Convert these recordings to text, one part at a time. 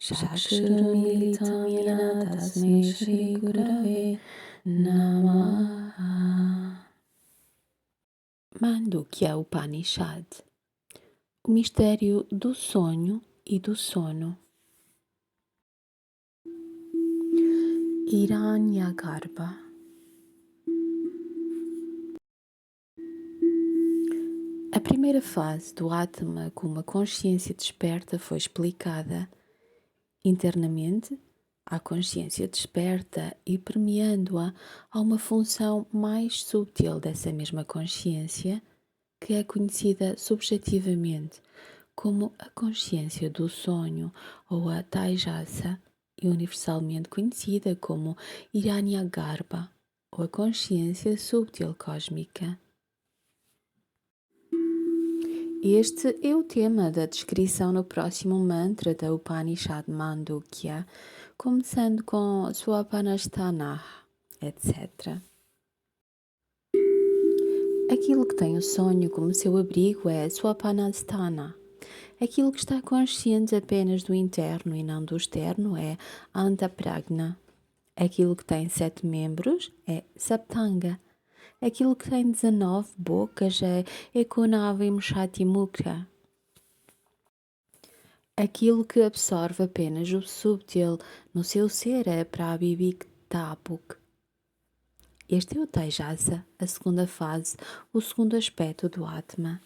Shakshurmilitam yena tasmai Shri Gurave Namaha. Mandukya Upanishad. O mistério do sonho e do sono. Hiranyagarbha. A primeira fase do Atma como a consciência desperta foi explicada. Internamente, a consciência desperta e permeando-a há uma função mais subtil dessa mesma consciência, que é conhecida subjetivamente como a consciência do sonho ou a Taijasa, e universalmente conhecida como Hiranyagarbha, ou a consciência subtil cósmica. Este é o tema da descrição no próximo mantra da Upanishad Mandukya, começando com Swapanasthana, etc. Aquilo que tem o sonho como seu abrigo é Swapanasthana. Aquilo que está consciente apenas do interno e não do externo é Antapragna. Aquilo que tem 7 membros é Saptanga. Aquilo que tem 19 bocas é Ekunavimshatimukha. Aquilo que absorve apenas o subtil no seu ser é Prabhiviktapuk. Este é o Taijasa, a segunda fase, o segundo aspecto do Atma.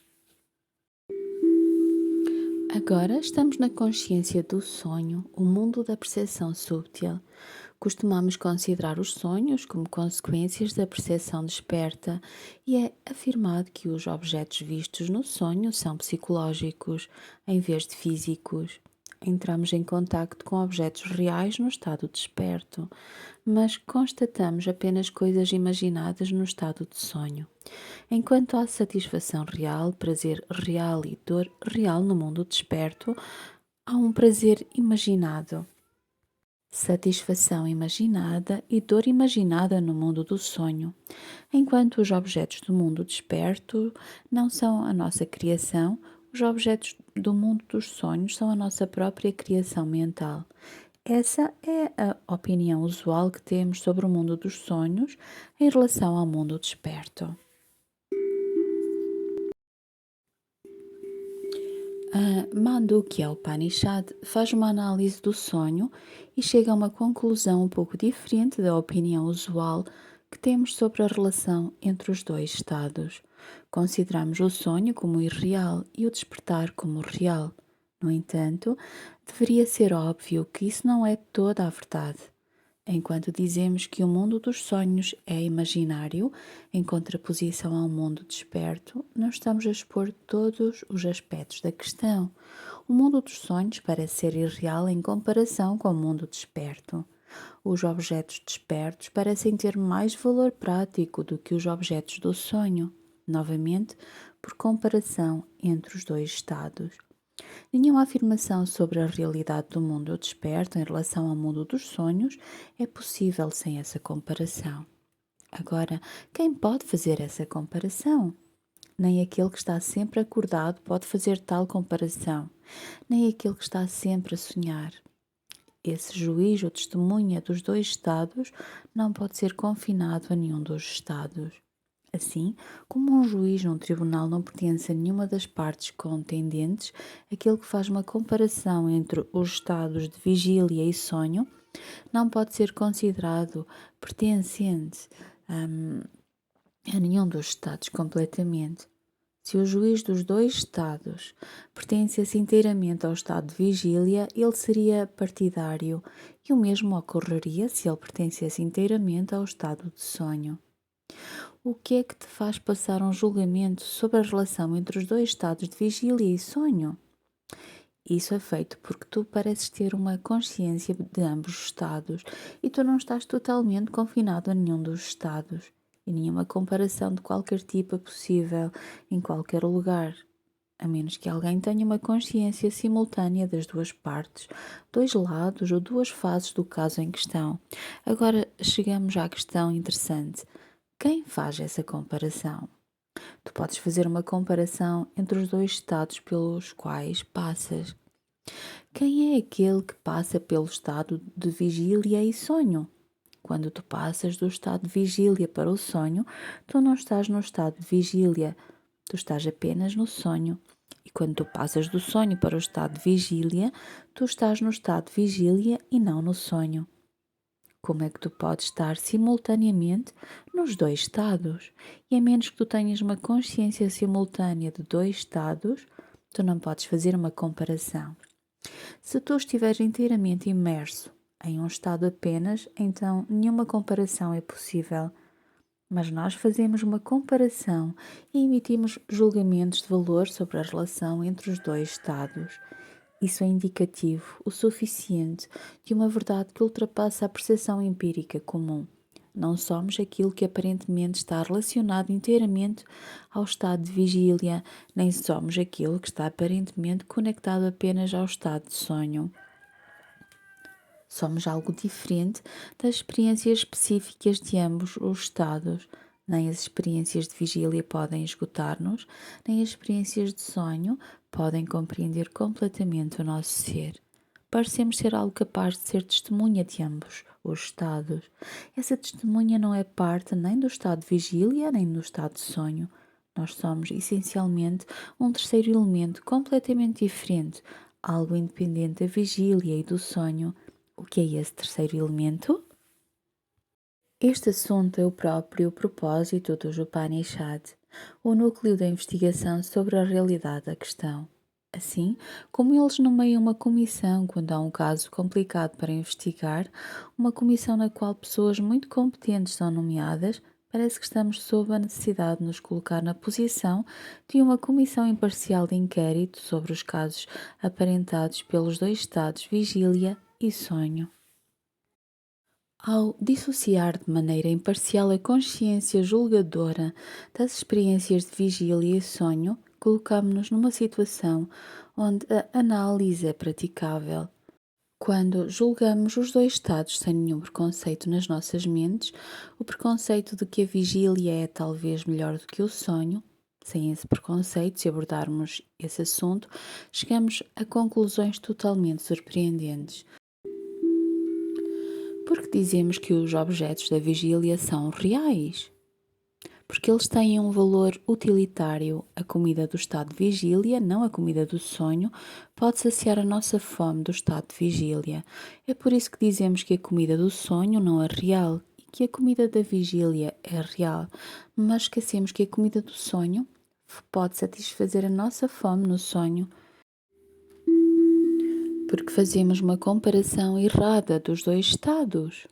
Agora estamos na consciência do sonho, o mundo da percepção subtil. Costumamos considerar os sonhos como consequências da percepção desperta e é afirmado que os objetos vistos no sonho são psicológicos, em vez de físicos. Entramos em contacto com objetos reais no estado desperto, mas constatamos apenas coisas imaginadas no estado de sonho. Enquanto há satisfação real, prazer real e dor real no mundo desperto, há um prazer imaginado. Satisfação imaginada e dor imaginada no mundo do sonho, enquanto os objetos do mundo desperto não são a nossa criação, os objetos do mundo dos sonhos são a nossa própria criação mental. Essa é a opinião usual que temos sobre o mundo dos sonhos em relação ao mundo desperto. A Mandukya Upanishad faz uma análise do sonho e chega a uma conclusão um pouco diferente da opinião usual que temos sobre a relação entre os dois estados. Consideramos o sonho como irreal e o despertar como real. No entanto, deveria ser óbvio que isso não é toda a verdade. Enquanto dizemos que o mundo dos sonhos é imaginário, em contraposição ao mundo desperto, não estamos a expor todos os aspectos da questão. O mundo dos sonhos parece ser irreal em comparação com o mundo desperto. Os objetos despertos parecem ter mais valor prático do que os objetos do sonho, novamente, por comparação entre os dois estados. Nenhuma afirmação sobre a realidade do mundo desperto em relação ao mundo dos sonhos é possível sem essa comparação. Agora, quem pode fazer essa comparação? Nem aquele que está sempre acordado pode fazer tal comparação, nem aquele que está sempre a sonhar. Esse juiz ou testemunha dos dois estados não pode ser confinado a nenhum dos estados. Assim, como um juiz num tribunal não pertence a nenhuma das partes contendentes, aquele que faz uma comparação entre os estados de vigília e sonho não pode ser considerado pertencente a nenhum dos estados completamente. Se o juiz dos dois estados pertencesse inteiramente ao estado de vigília, ele seria partidário, e o mesmo ocorreria se ele pertencesse inteiramente ao estado de sonho. O que é que te faz passar um julgamento sobre a relação entre os dois estados de vigília e sonho? Isso é feito porque tu pareces ter uma consciência de ambos os estados e tu não estás totalmente confinado a nenhum dos estados e nenhuma comparação de qualquer tipo é possível em qualquer lugar, a menos que alguém tenha uma consciência simultânea das duas partes, dois lados ou duas faces do caso em questão. Agora chegamos à questão interessante. Quem faz essa comparação? Tu podes fazer uma comparação entre os dois estados pelos quais passas. Quem é aquele que passa pelo estado de vigília e sonho? Quando tu passas do estado de vigília para o sonho, tu não estás no estado de vigília, tu estás apenas no sonho. E quando tu passas do sonho para o estado de vigília, tu estás no estado de vigília e não no sonho. Como é que tu podes estar simultaneamente nos dois estados? E a menos que tu tenhas uma consciência simultânea de dois estados, tu não podes fazer uma comparação. Se tu estiveres inteiramente imerso em um estado apenas, então nenhuma comparação é possível. Mas nós fazemos uma comparação e emitimos julgamentos de valor sobre a relação entre os dois estados. Isso é indicativo o suficiente de uma verdade que ultrapassa a percepção empírica comum. Não somos aquilo que aparentemente está relacionado inteiramente ao estado de vigília, nem somos aquilo que está aparentemente conectado apenas ao estado de sonho. Somos algo diferente das experiências específicas de ambos os estados. Nem as experiências de vigília podem esgotar-nos, nem as experiências de sonho podem compreender completamente o nosso ser. Parecemos ser algo capaz de ser testemunha de ambos os estados. Essa testemunha não é parte nem do estado de vigília, nem do estado de sonho. Nós somos, essencialmente, um terceiro elemento completamente diferente, algo independente da vigília e do sonho. O que é esse terceiro elemento? Este assunto é o próprio propósito do Upanishad, o núcleo da investigação sobre a realidade da questão. Assim, como eles nomeiam uma comissão quando há um caso complicado para investigar, uma comissão na qual pessoas muito competentes são nomeadas, parece que estamos sob a necessidade de nos colocar na posição de uma comissão imparcial de inquérito sobre os casos aparentados pelos dois estados vigília e sonho. Ao dissociar de maneira imparcial a consciência julgadora das experiências de vigília e sonho, colocamos-nos numa situação onde a análise é praticável. Quando julgamos os dois estados sem nenhum preconceito nas nossas mentes, o preconceito de que a vigília é talvez melhor do que o sonho, sem esse preconceito, se abordarmos esse assunto, chegamos a conclusões totalmente surpreendentes. Porque dizemos que os objetos da vigília são reais? Porque eles têm um valor utilitário. A comida do estado de vigília, não a comida do sonho, pode saciar a nossa fome do estado de vigília. É por isso que dizemos que a comida do sonho não é real e que a comida da vigília é real, mas esquecemos que a comida do sonho pode satisfazer a nossa fome no sonho. Porque fazemos uma comparação errada dos dois estados.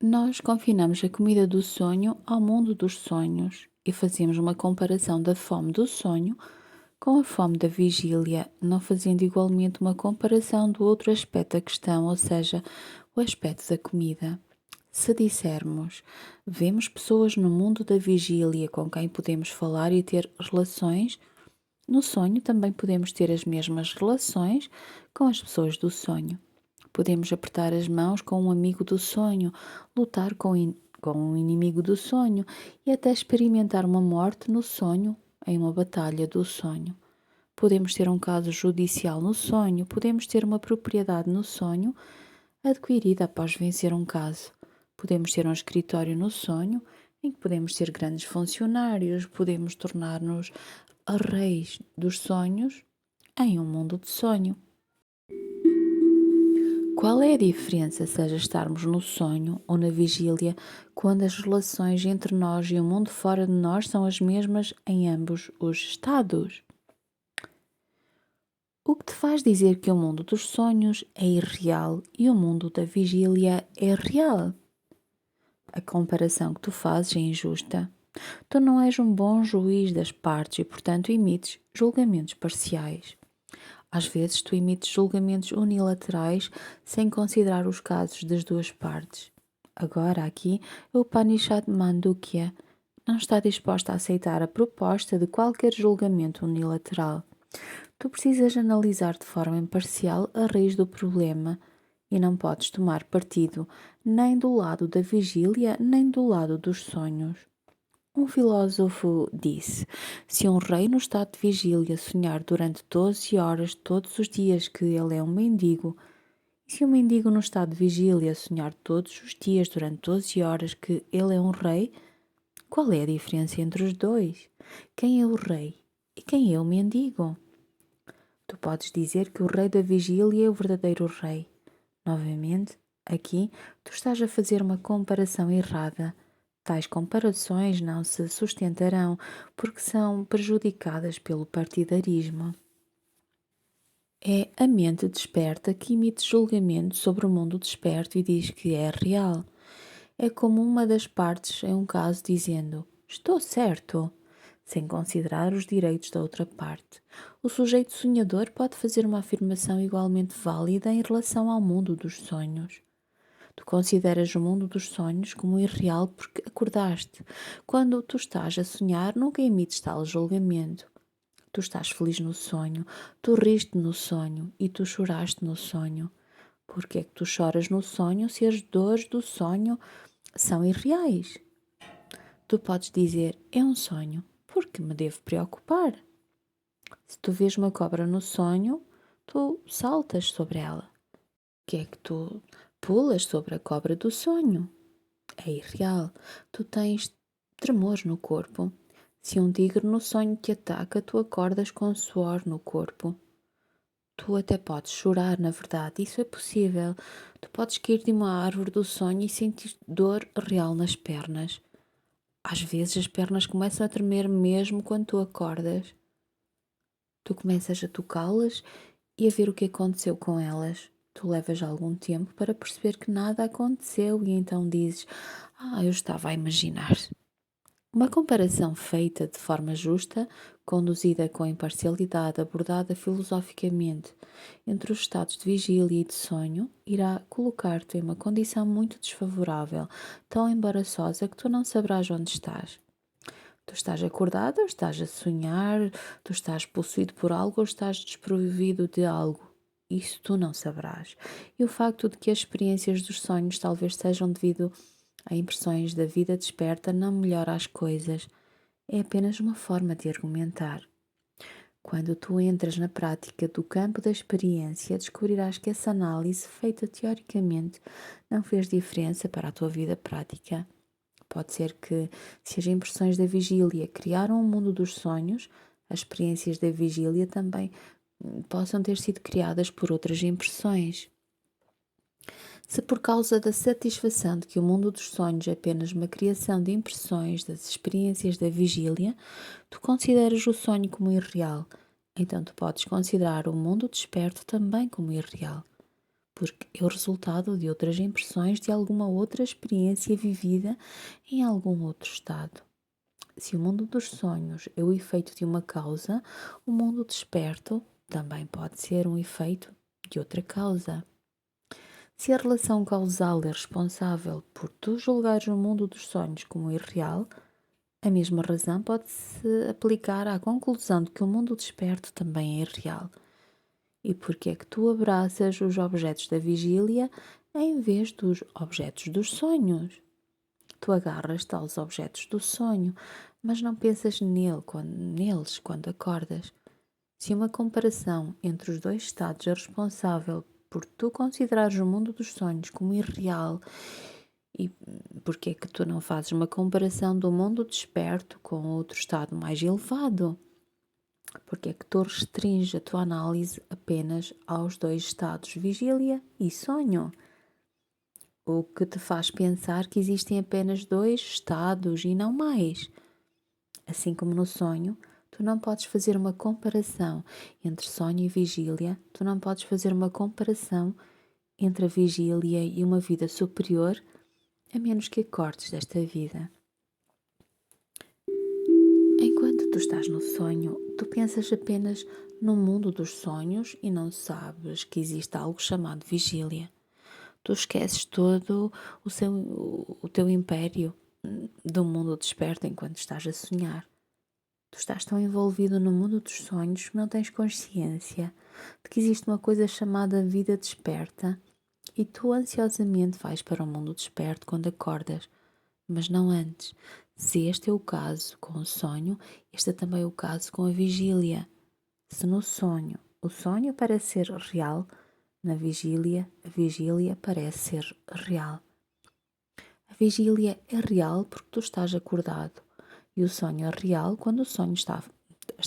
Nós confinamos a comida do sonho ao mundo dos sonhos e fazemos uma comparação da fome do sonho com a fome da vigília, não fazendo igualmente uma comparação do outro aspecto da questão, ou seja, o aspecto da comida. Se dissermos, vemos pessoas no mundo da vigília com quem podemos falar e ter relações, no sonho também podemos ter as mesmas relações com as pessoas do sonho. Podemos apertar as mãos com um amigo do sonho, lutar com um inimigo do sonho e até experimentar uma morte no sonho, em uma batalha do sonho. Podemos ter um caso judicial no sonho, podemos ter uma propriedade no sonho adquirida após vencer um caso. Podemos ter um escritório no sonho, em que podemos ser grandes funcionários, podemos tornar-nos reis dos sonhos em um mundo de sonho. Qual é a diferença, seja estarmos no sonho ou na vigília, quando as relações entre nós e o mundo fora de nós são as mesmas em ambos os estados? O que te faz dizer que o mundo dos sonhos é irreal e o mundo da vigília é real? A comparação que tu fazes é injusta. Tu não és um bom juiz das partes e, portanto, emites julgamentos parciais. Às vezes, tu emites julgamentos unilaterais sem considerar os casos das duas partes. Agora, aqui, o Upanishad Mandukya não está disposta a aceitar a proposta de qualquer julgamento unilateral. Tu precisas analisar de forma imparcial a raiz do problema e não podes tomar partido nem do lado da vigília nem do lado dos sonhos. Um filósofo disse: se um rei no estado de vigília sonhar durante 12 horas todos os dias que ele é um mendigo, e se um mendigo no estado de vigília sonhar todos os dias durante 12 horas que ele é um rei, qual é a diferença entre os dois? Quem é o rei e quem é o mendigo? Tu podes dizer que o rei da vigília é o verdadeiro rei. Novamente, aqui tu estás a fazer uma comparação errada. Tais comparações não se sustentarão porque são prejudicadas pelo partidarismo. É a mente desperta que emite julgamento sobre o mundo desperto e diz que é real. É como uma das partes em um caso dizendo: estou certo, sem considerar os direitos da outra parte. O sujeito sonhador pode fazer uma afirmação igualmente válida em relação ao mundo dos sonhos. Tu consideras o mundo dos sonhos como irreal porque acordaste. Quando tu estás a sonhar, nunca emites tal julgamento. Tu estás feliz no sonho, tu riste no sonho e tu choraste no sonho. Por que é que tu choras no sonho se as dores do sonho são irreais? Tu podes dizer, é um sonho, porque me devo preocupar? Se tu vês uma cobra no sonho, tu saltas sobre ela. Que é que tu pulas sobre a cobra do sonho? É irreal. Tu tens tremores no corpo. Se um tigre no sonho te ataca, tu acordas com suor no corpo. Tu até podes chorar, na verdade, isso é possível. Tu podes cair de uma árvore do sonho e sentir dor real nas pernas. Às vezes as pernas começam a tremer mesmo quando tu acordas. Tu começas a tocá-las e a ver o que aconteceu com elas. Tu levas algum tempo para perceber que nada aconteceu e então dizes: eu estava a imaginar. Uma comparação feita de forma justa, conduzida com imparcialidade, abordada filosoficamente entre os estados de vigília e de sonho, irá colocar-te em uma condição muito desfavorável, tão embaraçosa que tu não saberás onde estás. Tu estás acordado ou estás a sonhar, tu estás possuído por algo ou estás desprovido de algo. Isso tu não saberás. E o facto de que as experiências dos sonhos talvez sejam devido a impressões da vida desperta não melhora as coisas. É apenas uma forma de argumentar. Quando tu entras na prática do campo da experiência, descobrirás que essa análise, feita teoricamente, não fez diferença para a tua vida prática. Pode ser que, se as impressões da vigília criaram o mundo dos sonhos, as experiências da vigília também possam ter sido criadas por outras impressões. Se por causa da satisfação de que o mundo dos sonhos é apenas uma criação de impressões das experiências da vigília, tu consideras o sonho como irreal, então tu podes considerar o mundo desperto também como irreal, porque é o resultado de outras impressões de alguma outra experiência vivida em algum outro estado. Se o mundo dos sonhos é o efeito de uma causa, o mundo desperto também pode ser um efeito de outra causa. Se a relação causal é responsável por tu julgares o mundo dos sonhos como irreal, a mesma razão pode-se aplicar à conclusão de que o mundo desperto também é irreal. E porque é que tu abraças os objetos da vigília em vez dos objetos dos sonhos? Tu agarras-te aos objetos do sonho, mas não pensas neles quando acordas. Se uma comparação entre os dois estados é responsável por tu considerares o mundo dos sonhos como irreal, e porque é que tu não fazes uma comparação do mundo desperto com outro estado mais elevado? Porque é que tu restringes a tua análise apenas aos dois estados, vigília e sonho? O que te faz pensar que existem apenas dois estados e não mais? Assim como no sonho, tu não podes fazer uma comparação entre sonho e vigília, tu não podes fazer uma comparação entre a vigília e uma vida superior, a menos que acordes desta vida. Enquanto tu estás no sonho, tu pensas apenas no mundo dos sonhos e não sabes que existe algo chamado vigília. Tu esqueces todo o teu império do mundo desperto enquanto estás a sonhar. Tu estás tão envolvido no mundo dos sonhos que não tens consciência de que existe uma coisa chamada vida desperta e tu ansiosamente vais para o mundo desperto quando acordas, mas não antes. Se este é o caso com o sonho, este é também o caso com a vigília. Se no sonho o sonho parece ser real, na vigília, a vigília parece ser real. A vigília é real porque tu estás acordado e o sonho é real quando o sonho está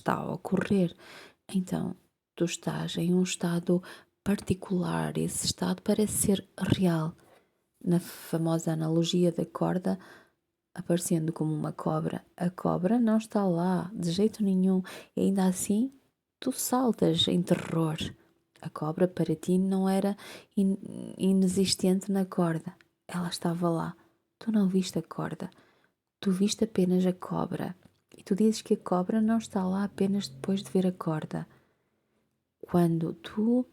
a ocorrer. Então, tu estás em um estado particular, esse estado parece ser real. Na famosa analogia da corda, aparecendo como uma cobra, a cobra não está lá de jeito nenhum e ainda assim tu saltas em terror. A cobra para ti não era inexistente na corda, ela estava lá. Tu não viste a corda, tu viste apenas a cobra. E tu dizes que a cobra não está lá apenas depois de ver a corda. Quando tu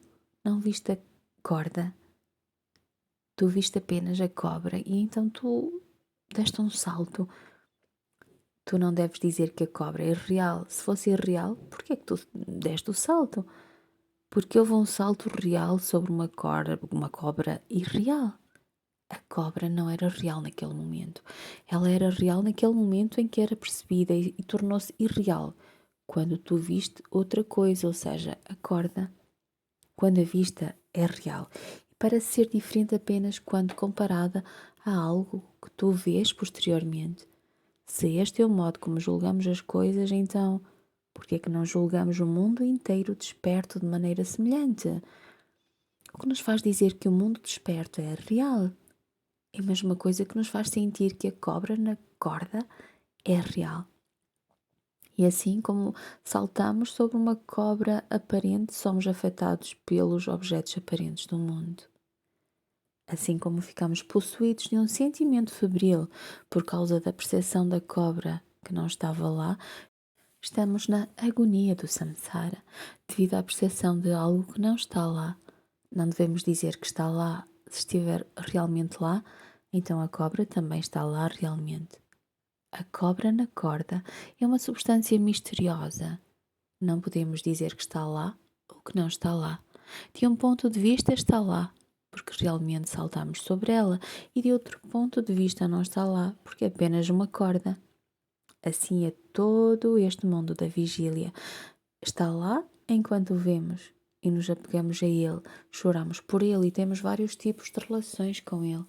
não viste a corda, tu viste apenas a cobra e então tu deste um salto. Tu não deves dizer que a cobra é irreal. Se fosse irreal, porquê é que tu deste o salto? Porque houve um salto real sobre uma cobra irreal. A cobra não era real naquele momento. Ela era real naquele momento em que era percebida e tornou-se irreal. Quando tu viste outra coisa, ou seja, a corda, quando a vista é real. E para ser diferente apenas quando comparada a algo que tu vês posteriormente. Se este é o modo como julgamos as coisas, então por que é que não julgamos o mundo inteiro desperto de maneira semelhante? O que nos faz dizer que o mundo desperto é real é a mesma coisa que nos faz sentir que a cobra na corda é real. E assim como saltamos sobre uma cobra aparente, somos afetados pelos objetos aparentes do mundo. Assim como ficamos possuídos de um sentimento febril por causa da percepção da cobra que não estava lá, estamos na agonia do samsara, devido à percepção de algo que não está lá. Não devemos dizer que está lá. Se estiver realmente lá, então a cobra também está lá realmente. A cobra na corda é uma substância misteriosa. Não podemos dizer que está lá ou que não está lá. De um ponto de vista está lá, porque realmente saltamos sobre ela, e de outro ponto de vista não está lá, porque é apenas uma corda. Assim é todo este mundo da vigília. Está lá enquanto o vemos e nos apegamos a ele, choramos por ele e temos vários tipos de relações com ele,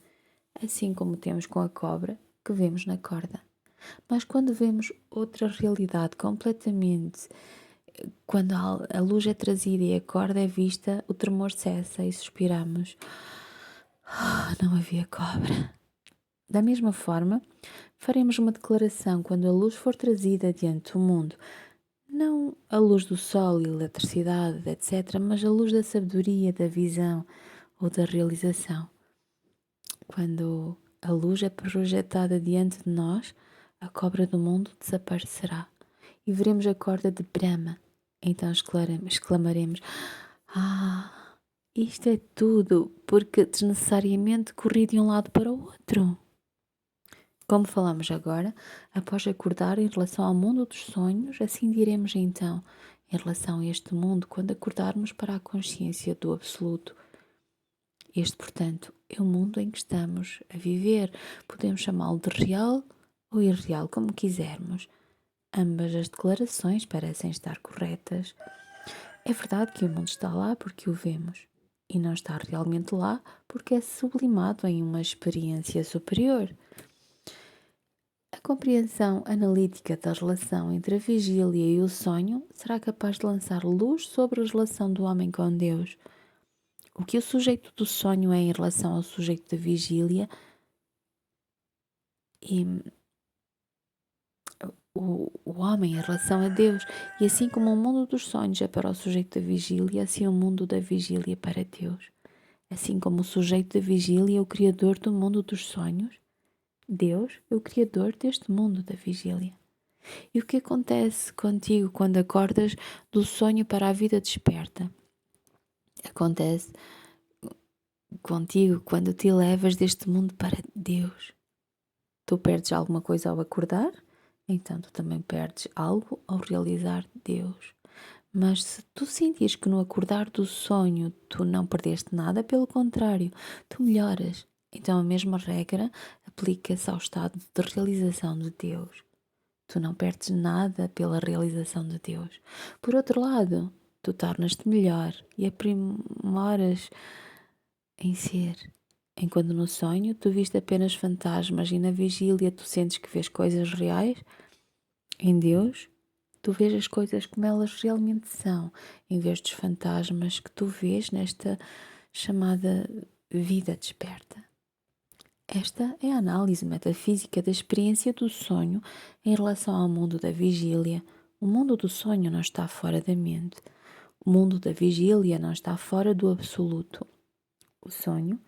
assim como temos com a cobra que vemos na corda. Mas quando vemos outra realidade completamente, quando a luz é trazida e a corda é vista, o tremor cessa e suspiramos. Não havia cobra. Da mesma forma, faremos uma declaração quando a luz for trazida diante do mundo. Não a luz do sol e eletricidade, etc., mas a luz da sabedoria, da visão ou da realização. Quando a luz é projetada diante de nós, a cobra do mundo desaparecerá e veremos a corda de Brahma. Então exclamaremos: Ah, isto é tudo porque desnecessariamente corri de um lado para o outro. Como falamos agora, após acordar em relação ao mundo dos sonhos, assim diremos então, em relação a este mundo, quando acordarmos para a consciência do absoluto. Este, portanto, é o mundo em que estamos a viver. Podemos chamá-lo de real ou irreal, como quisermos. Ambas as declarações parecem estar corretas. É verdade que o mundo está lá porque o vemos, e não está realmente lá porque é sublimado em uma experiência superior. A compreensão analítica da relação entre a vigília e o sonho será capaz de lançar luz sobre a relação do homem com Deus. O que o sujeito do sonho é em relação ao sujeito da vigília e o homem em relação a Deus. E assim como o mundo dos sonhos é para o sujeito da vigília, assim o mundo da vigília é para Deus. Assim como o sujeito da vigília é o criador do mundo dos sonhos, Deus é o criador deste mundo da vigília. E o que acontece contigo quando acordas do sonho para a vida desperta? Acontece contigo quando te elevas deste mundo para Deus. Tu perdes alguma coisa ao acordar, então tu também perdes algo ao realizar Deus. Mas se tu sentires que no acordar do sonho tu não perdeste nada, pelo contrário, tu melhoras. Então a mesma regra aplica-se ao estado de realização de Deus. Tu não perdes nada pela realização de Deus. Por outro lado, tu tornas-te melhor e aprimoras em ser. Enquanto no sonho tu viste apenas fantasmas e na vigília tu sentes que vês coisas reais, em Deus tu vês as coisas como elas realmente são, em vez dos fantasmas que tu vês nesta chamada vida desperta. Esta é a análise metafísica da experiência do sonho em relação ao mundo da vigília. O mundo do sonho não está fora da mente. O mundo da vigília não está fora do absoluto. O sonho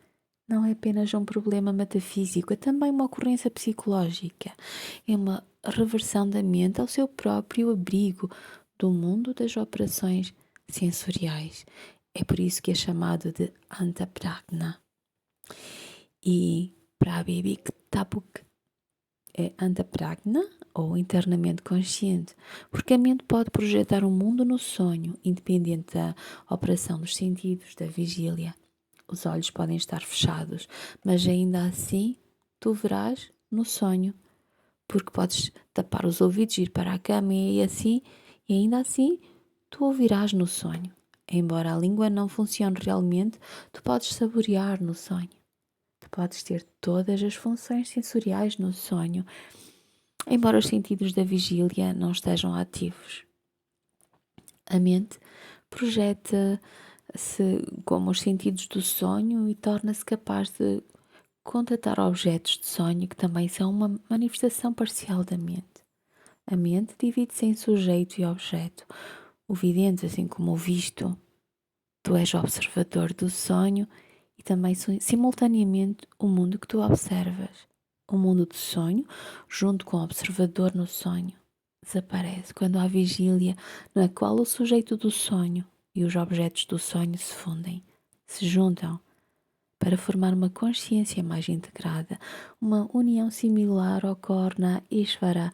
não é apenas um problema metafísico, é também uma ocorrência psicológica. É uma reversão da mente ao seu próprio abrigo do mundo das operações sensoriais. É por isso que é chamado de Antapragna. E para a Bibi Tabuk é Antapragna ou internamente consciente, porque a mente pode projetar um mundo no sonho, independente da operação dos sentidos, da vigília. Os olhos podem estar fechados, mas ainda assim tu verás no sonho, porque podes tapar os ouvidos, ir para a cama e ainda assim tu ouvirás no sonho. Embora a língua não funcione realmente, tu podes saborear no sonho. Tu podes ter todas as funções sensoriais no sonho, embora os sentidos da vigília não estejam ativos. A mente projeta-se como os sentidos do sonho e torna-se capaz de contatar objetos de sonho que também são uma manifestação parcial da mente. A mente divide-se em sujeito e objeto. O vidente, assim como o visto, tu és o observador do sonho e também simultaneamente o mundo que tu observas. O mundo do sonho, junto com o observador no sonho, desaparece quando há vigília na qual o sujeito do sonho e os objetos do sonho se fundem, se juntam para formar uma consciência mais integrada. Uma união similar ocorre na Ishvara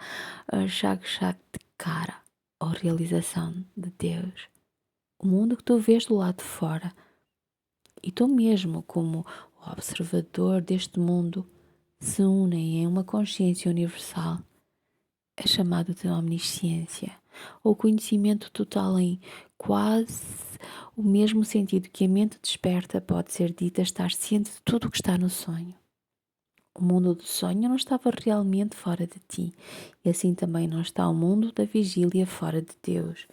Sakshatkara, ou realização de Deus. O mundo que tu vês do lado de fora e tu mesmo, como o observador deste mundo, se unem em uma consciência universal. É chamado de omnisciência, ou conhecimento total em quase o mesmo sentido que a mente desperta pode ser dita estar ciente de tudo o que está no sonho. O mundo do sonho não estava realmente fora de ti, e assim também não está o mundo da vigília fora de Deus.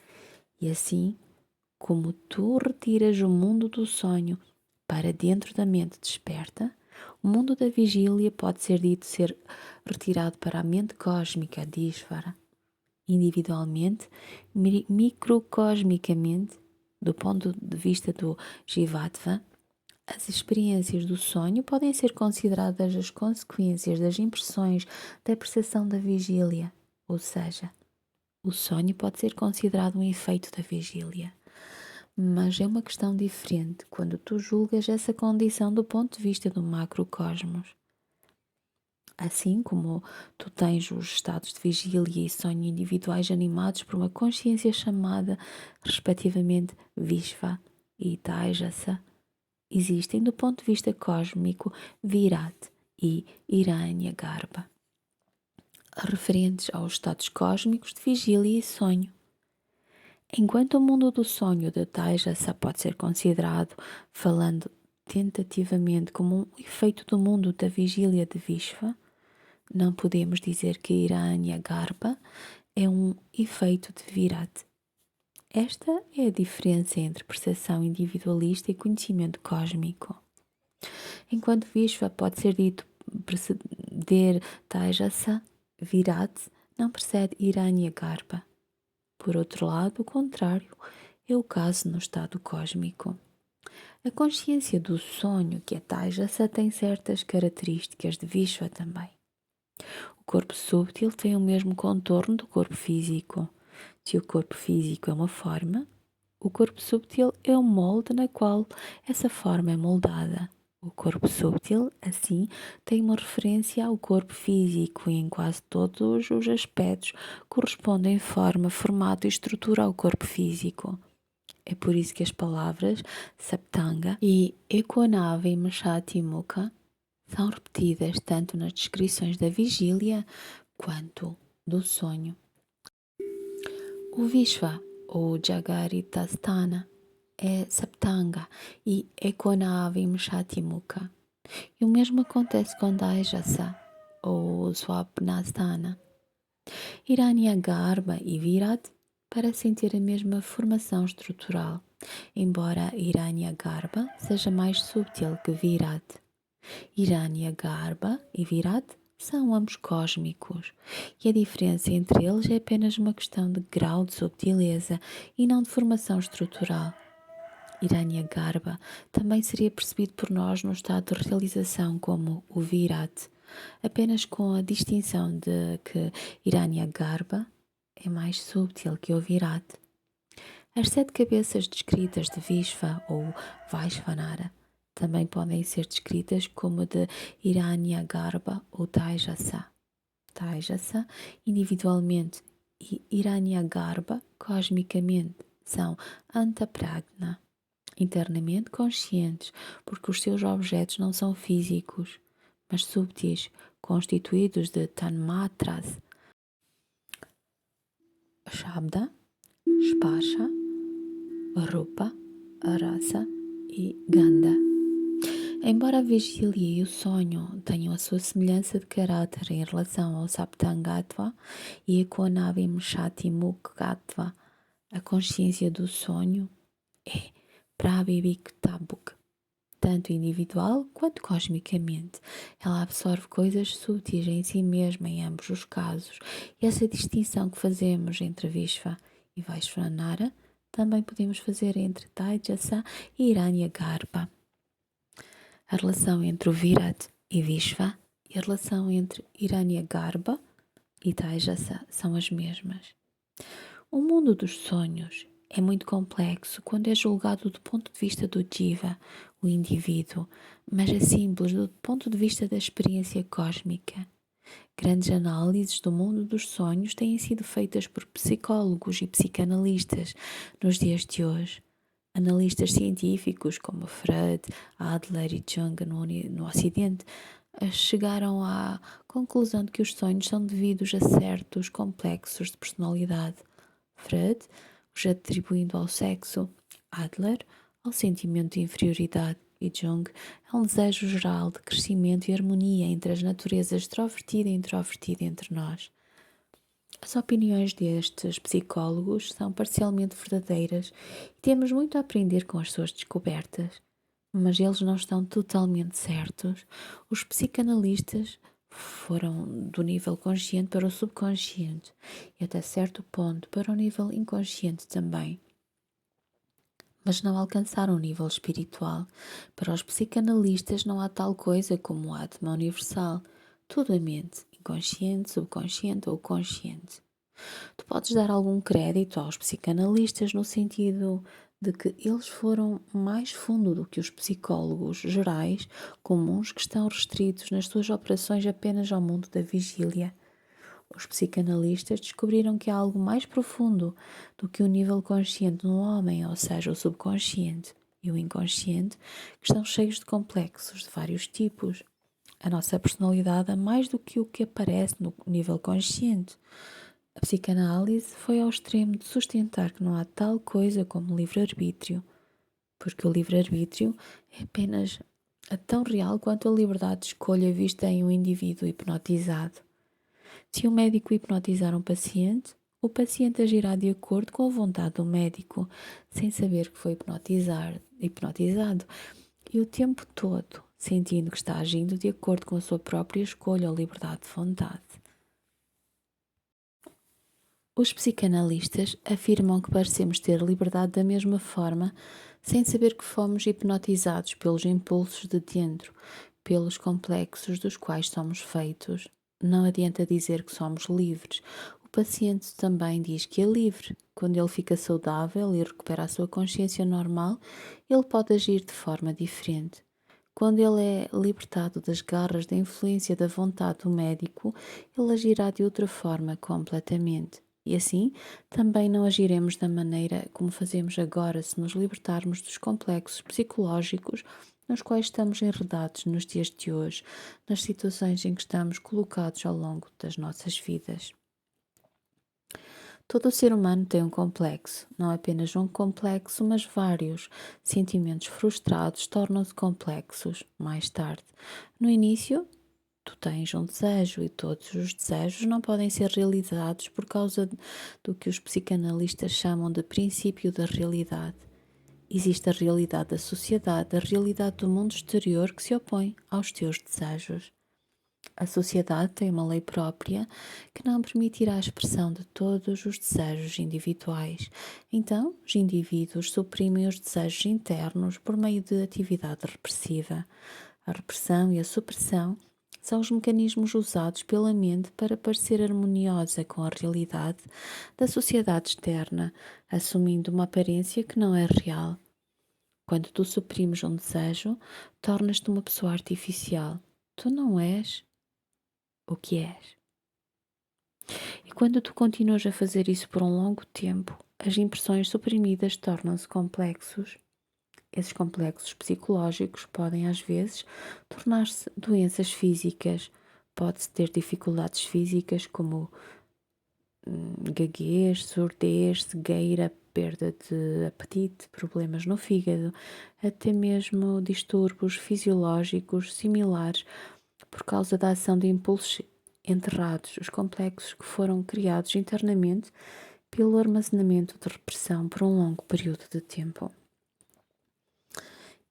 E assim como tu retiras o mundo do sonho para dentro da mente desperta, o mundo da vigília pode ser dito ser retirado para a mente cósmica de Ishvara. Individualmente, microcosmicamente, do ponto de vista do Jivatva, as experiências do sonho podem ser consideradas as consequências das impressões da percepção da vigília, ou seja, o sonho pode ser considerado um efeito da vigília. Mas é uma questão diferente quando tu julgas essa condição do ponto de vista do macrocosmos. Assim como tu tens os estados de vigília e sonho individuais animados por uma consciência chamada, respectivamente, Vishva e Taijasa, existem do ponto de vista cósmico Virat e Hiranyagarbha, referentes aos estados cósmicos de vigília e sonho. Enquanto o mundo do sonho de Taijasa pode ser considerado, falando tentativamente, como um efeito do mundo da vigília de Vishva, não podemos dizer que Hiranyagarbha é um efeito de Virat. Esta é a diferença entre percepção individualista e conhecimento cósmico. Enquanto Vishva pode ser dito preceder Taijasa, Virat não precede Hiranyagarbha. Por outro lado, o contrário é o caso no estado cósmico. A consciência do sonho, que é Taijasa, tem certas características de Vishva também. O corpo súbtil tem o mesmo contorno do corpo físico. Se o corpo físico é uma forma, o corpo súbtil é um molde na qual essa forma é moldada. O corpo súbtil, assim, tem uma referência ao corpo físico e em quase todos os aspectos corresponde em forma, formato e estrutura ao corpo físico. É por isso que as palavras Saptanga e Ekonave Mashati Mukha são repetidas tanto nas descrições da vigília quanto do sonho. O Vishva, ou Jagaritasthana, é Saptanga e Ekonavim Shatimukha. E o mesmo acontece com Daijasa, ou Swapnasthana. Hiranyagarbha e Virat parecem ter a mesma formação estrutural, embora Hiranyagarbha seja mais subtil que Virat. Hiranyagarbha e Virat são ambos cósmicos, e a diferença entre eles é apenas uma questão de grau de subtileza e não de formação estrutural. Hiranyagarbha também seria percebido por nós no estado de realização como o Virat, apenas com a distinção de que Hiranyagarbha é mais subtil que o Virat. As 7 cabeças descritas de Vishva ou Vaishvanara também podem ser descritas como de Hiranyagarbha ou Taijasa. Taijasa individualmente e Hiranyagarbha cosmicamente são Antapragna, internamente conscientes, porque os seus objetos não são físicos, mas subtis, constituídos de tanmatras, Shabda, Sparsha, Rupa, Rasa e Ganda. Embora a vigília e o sonho tenham a sua semelhança de caráter em relação ao Saptangatva e Ekonavim Shatimukhatva, a consciência do sonho é Prabhibhiktabhuk, tanto individual quanto cosmicamente. Ela absorve coisas sutis em si mesma em ambos os casos, e essa distinção que fazemos entre Vishva e Vaishvanara também podemos fazer entre Taijasa e Hiranyagarbha. A relação entre o Virat e Vishva e a relação entre Hiranyagarbha e Taijasa são as mesmas. O mundo dos sonhos é muito complexo quando é julgado do ponto de vista do Jiva, o indivíduo, mas é simples do ponto de vista da experiência cósmica. Grandes análises do mundo dos sonhos têm sido feitas por psicólogos e psicanalistas nos dias de hoje. Analistas científicos como Freud, Adler e Jung no Ocidente chegaram à conclusão de que os sonhos são devidos a certos complexos de personalidade. Freud os atribuindo ao sexo, Adler ao sentimento de inferioridade e Jung a um desejo geral de crescimento e harmonia entre as naturezas extrovertida e introvertida entre nós. As opiniões destes psicólogos são parcialmente verdadeiras e temos muito a aprender com as suas descobertas, mas eles não estão totalmente certos. Os psicanalistas foram do nível consciente para o subconsciente e até certo ponto para o nível inconsciente também, mas não alcançaram o nível espiritual. Para os psicanalistas não há tal coisa como o Atma universal. Tudo é mente, inconsciente, subconsciente ou consciente. Tu podes dar algum crédito aos psicanalistas no sentido de que eles foram mais fundo do que os psicólogos gerais comuns que estão restritos nas suas operações apenas ao mundo da vigília. Os psicanalistas descobriram que há algo mais profundo do que o nível consciente no homem, ou seja, o subconsciente e o inconsciente, que estão cheios de complexos de vários tipos. A nossa personalidade é mais do que o que aparece no nível consciente. A psicanálise foi ao extremo de sustentar que não há tal coisa como livre-arbítrio, porque o livre-arbítrio é apenas tão real quanto a liberdade de escolha vista em um indivíduo hipnotizado. Se um médico hipnotizar um paciente, o paciente agirá de acordo com a vontade do médico, sem saber que foi hipnotizado, e o tempo todo sentindo que está agindo de acordo com a sua própria escolha ou liberdade de vontade. Os psicanalistas afirmam que parecemos ter liberdade da mesma forma, sem saber que fomos hipnotizados pelos impulsos de dentro, pelos complexos dos quais somos feitos. Não adianta dizer que somos livres. O paciente também diz que é livre. Quando ele fica saudável e recupera a sua consciência normal, ele pode agir de forma diferente. Quando ele é libertado das garras da influência da vontade do médico, ele agirá de outra forma completamente. E assim, também não agiremos da maneira como fazemos agora se nos libertarmos dos complexos psicológicos nos quais estamos enredados nos dias de hoje, nas situações em que estamos colocados ao longo das nossas vidas. Todo o ser humano tem um complexo, não apenas um complexo, mas vários. Sentimentos frustrados tornam-se complexos mais tarde. No início, tu tens um desejo e todos os desejos não podem ser realizados por causa do que os psicanalistas chamam de princípio da realidade. Existe a realidade da sociedade, a realidade do mundo exterior que se opõe aos teus desejos. A sociedade tem uma lei própria que não permitirá a expressão de todos os desejos individuais. Então, os indivíduos suprimem os desejos internos por meio de atividade repressiva. A repressão e a supressão são os mecanismos usados pela mente para parecer harmoniosa com a realidade da sociedade externa, assumindo uma aparência que não é real. Quando tu suprimes um desejo, tornas-te uma pessoa artificial. Tu não és o que és. E quando tu continuas a fazer isso por um longo tempo, as impressões suprimidas tornam-se complexos. Esses complexos psicológicos podem, às vezes, tornar-se doenças físicas. Pode-se ter dificuldades físicas como gaguez, surdez, cegueira, perda de apetite, problemas no fígado, até mesmo distúrbios fisiológicos similares por causa da ação de impulsos enterrados, os complexos que foram criados internamente pelo armazenamento de repressão por um longo período de tempo.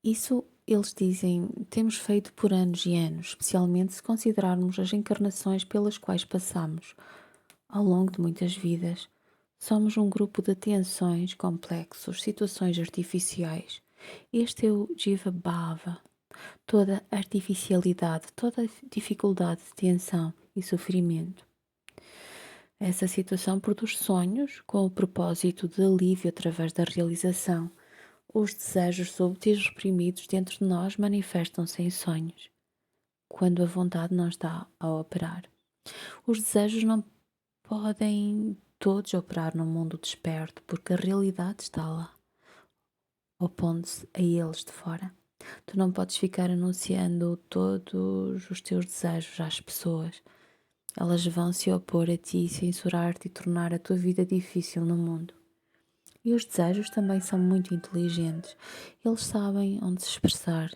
Isso, eles dizem, temos feito por anos e anos, especialmente se considerarmos as encarnações pelas quais passamos. Ao longo de muitas vidas, somos um grupo de tensões complexos, situações artificiais. Este é o Jiva Bhava, toda artificialidade, toda dificuldade, tensão e sofrimento. Essa situação produz sonhos com o propósito de alívio através da realização. Os desejos súbetos reprimidos dentro de nós manifestam-se em sonhos, quando a vontade não está a operar. Os desejos não podem todos operar no mundo desperto, porque a realidade está lá, opondo-se a eles de fora. Tu não podes ficar anunciando todos os teus desejos às pessoas. Elas vão se opor a ti, censurar-te e tornar a tua vida difícil no mundo. E os desejos também são muito inteligentes. Eles sabem onde se expressar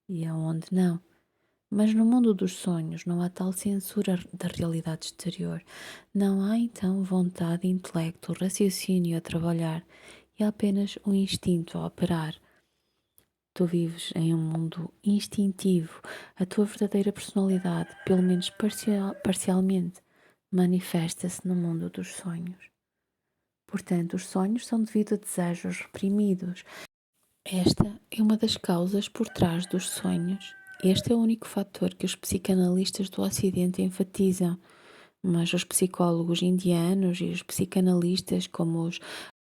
e aonde não. Mas no mundo dos sonhos não há tal censura da realidade exterior. Não há então vontade, intelecto, raciocínio a trabalhar. E há apenas um instinto a operar. Tu vives em um mundo instintivo. A tua verdadeira personalidade, pelo menos parcialmente, manifesta-se no mundo dos sonhos. Portanto, os sonhos são devido a desejos reprimidos. Esta é uma das causas por trás dos sonhos. Este é o único fator que os psicanalistas do Ocidente enfatizam, mas os psicólogos indianos e os psicanalistas, como os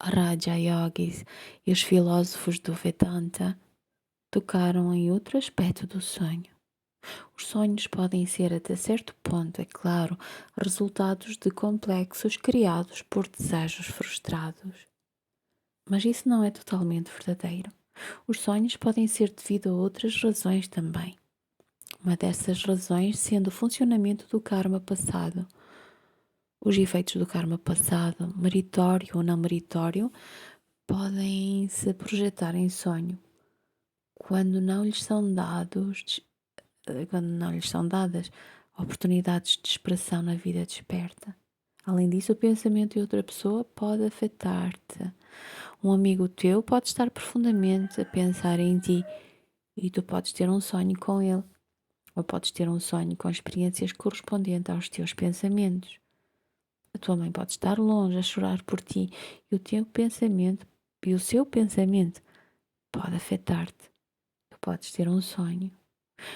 Raja Yogis e os filósofos do Vedanta, tocaram em outro aspecto do sonho. Os sonhos podem ser, até certo ponto, é claro, resultados de complexos criados por desejos frustrados. Mas isso não é totalmente verdadeiro. Os sonhos podem ser devido a outras razões também. Uma dessas razões sendo o funcionamento do karma passado. Os efeitos do karma passado, meritório ou não meritório, podem se projetar em sonho quando não lhes são dadas oportunidades de expressão na vida desperta. Além disso, o pensamento de outra pessoa pode afetar-te. Um amigo teu pode estar profundamente a pensar em ti e tu podes ter um sonho com ele, ou podes ter um sonho com experiências correspondentes aos teus pensamentos. A tua mãe pode estar longe a chorar por ti e o seu pensamento pode afetar-te. Tu podes ter um sonho.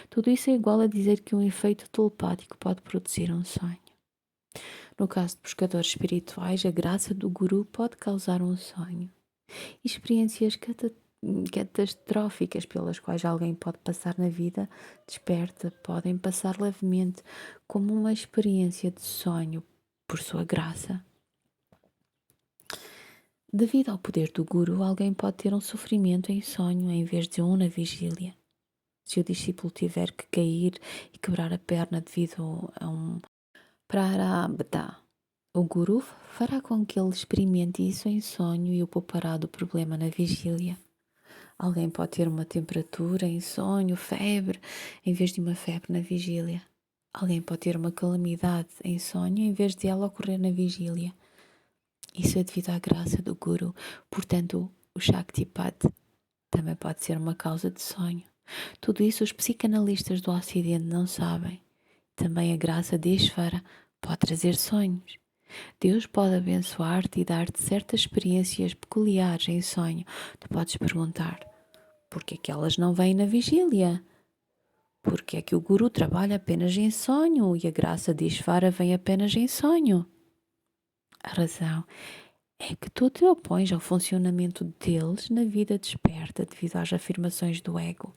Tudo isso é igual a dizer que um efeito telepático pode produzir um sonho. No caso de pescadores espirituais, a graça do guru pode causar um sonho. Experiências catastróficas pelas quais alguém pode passar na vida desperta podem passar levemente como uma experiência de sonho por sua graça. Devido ao poder do guru, alguém pode ter um sofrimento em sonho em vez de um na vigília. Se o discípulo tiver que cair e quebrar a perna devido a um prarabdha, o guru fará com que ele experimente isso em sonho e o poupará do problema na vigília. Alguém pode ter uma temperatura em sonho, febre, em vez de uma febre na vigília. Alguém pode ter uma calamidade em sonho em vez de ela ocorrer na vigília. Isso é devido à graça do Guru. Portanto, o Shaktipat também pode ser uma causa de sonho. Tudo isso os psicanalistas do Ocidente não sabem. Também a graça de Ishvara pode trazer sonhos. Deus pode abençoar-te e dar-te certas experiências peculiares em sonho. Tu podes perguntar, porque é que elas não vêm na vigília? Porque é que o Guru trabalha apenas em sonho e a graça de Ishvara vem apenas em sonho? A razão é que tu te opões ao funcionamento deles na vida desperta devido às afirmações do ego.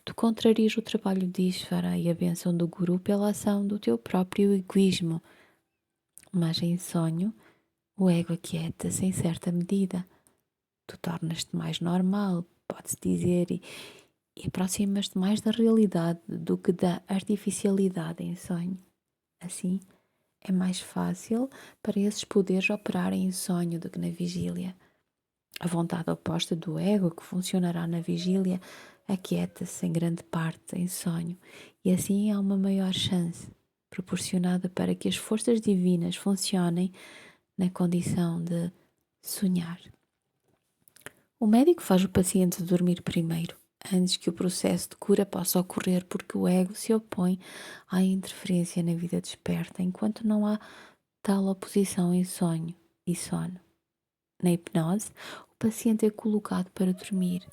Tu contrarias o trabalho de Ishvara e a bênção do Guru pela ação do teu próprio egoísmo. Mas em sonho, o ego aquieta-se em certa medida. Tu tornas-te mais normal, pode-se dizer, e aproximas-te mais da realidade do que da artificialidade em sonho. Assim, é mais fácil para esses poderes operarem em sonho do que na vigília. A vontade oposta do ego, que funcionará na vigília, aquieta-se em grande parte em sonho, e assim há uma maior chance proporcionada para que as forças divinas funcionem na condição de sonhar. O médico faz o paciente dormir primeiro, antes que o processo de cura possa ocorrer, porque o ego se opõe à interferência na vida desperta, enquanto não há tal oposição em sonho e sono. Na hipnose, o paciente é colocado para dormir.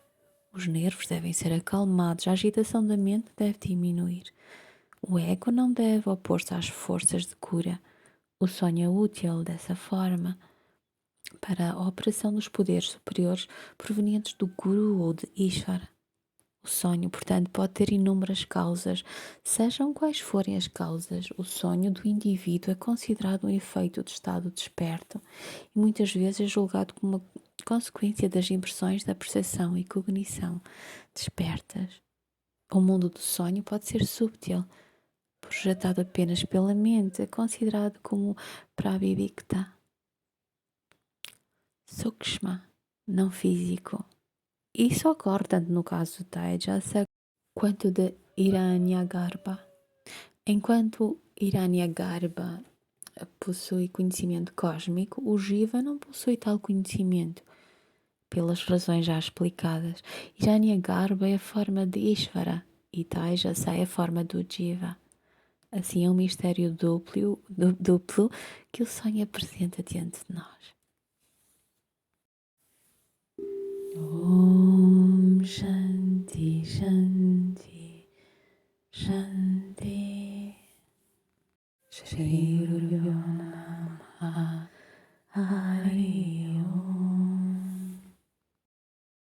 Os nervos devem ser acalmados, a agitação da mente deve diminuir. O ego não deve opor-se às forças de cura. O sonho é útil dessa forma para a operação dos poderes superiores provenientes do Guru ou de Ishvara. O sonho, portanto, pode ter inúmeras causas. Sejam quais forem as causas, o sonho do indivíduo é considerado um efeito do estado desperto e muitas vezes é julgado como uma consequência das impressões da percepção e cognição despertas. O mundo do sonho pode ser subtil, projetado apenas pela mente, é considerado como prabhivikta, sukshma, não físico. Isso ocorre tanto no caso do Taijasa quanto de Hiranyagarbha. Enquanto Hiranyagarbha possui conhecimento cósmico, o Jiva não possui tal conhecimento, pelas razões já explicadas. Hiranyagarbha é a forma de Ishvara e Taijasa é a forma do Jiva. Assim é um mistério duplo que o sonho apresenta diante de nós. Om Shanti Shanti Shanti Shri Guru